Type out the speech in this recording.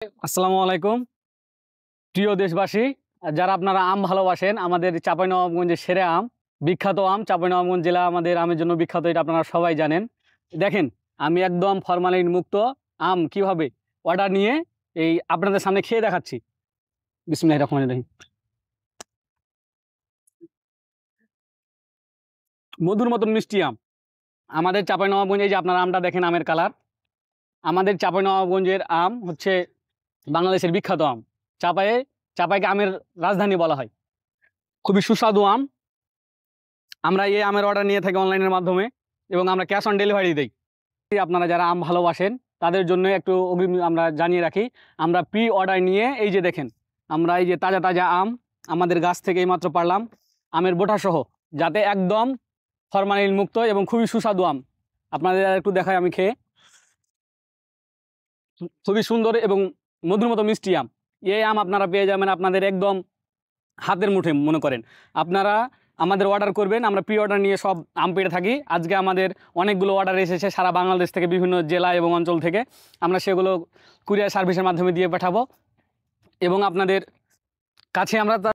আসসালামু আলাইকুম প্রিয় দেশবাসী, যারা আপনারা আম ভালোবাসেন, আমাদের চাঁপাইনবাবগঞ্জের সেরা আম, বিখ্যাত আম, চাঁপাইনবাবগঞ্জ জেলা আমাদের আমের জন্য বিখ্যাত, এটা আপনারা সবাই জানেন। দেখেন, আমি একদম ফরমালিন মুক্ত আম কিভাবে অর্ডার নিয়ে এই আপনাদের সামনে খেয়ে দেখাচ্ছি। বিসমিল্লাহির রহমানির রহিম। মধুর মতন মিষ্টি আম আমাদের চাঁপাইনবাবগঞ্জে। এই যে আপনারা আমটা দেখেন, আমের কালার। আমাদের চাঁপাইনবাবগঞ্জের আম হচ্ছে বাংলাদেশের বিখ্যাত আম। চাঁপাইকে আমের রাজধানী বলা হয়। খুবই সুস্বাদু আম। আমরা এই আমের অর্ডার নিয়ে থাকি অনলাইনের মাধ্যমে এবং আমরা ক্যাশ অন ডেলিভারি দিই। আপনারা যারা আম ভালোবাসেন তাদের জন্য একটু অগ্রিম আমরা জানিয়ে রাখি, আমরা প্রি অর্ডার নিয়ে এই যে দেখেন, আমরা এই যে তাজা তাজা আম আমাদের গাছ থেকে এইমাত্র পারলাম, আমের বোঁটাসহ, যাতে একদম ফরমালিন মুক্ত এবং খুবই সুস্বাদু আম। আপনাদের একটু দেখাই আমি খেয়ে। খুবই সুন্দর এবং মধুর মতো মিষ্টি আম। এই আম আপনারা পেয়ে যাবেন আপনাদের একদম হাতের মুঠে। মনে করেন আপনারা আমাদের অর্ডার করবেন, আমরা প্রি অর্ডার নিয়ে সব আম পেয়ে থাকি। আজকে আমাদের অনেকগুলো অর্ডার এসেছে সারা বাংলাদেশ থেকে, বিভিন্ন জেলা এবং অঞ্চল থেকে। আমরা সেগুলো কুরিয়ার সার্ভিসের মাধ্যমে দিয়ে পাঠাবো এবং আপনাদের কাছে আমরা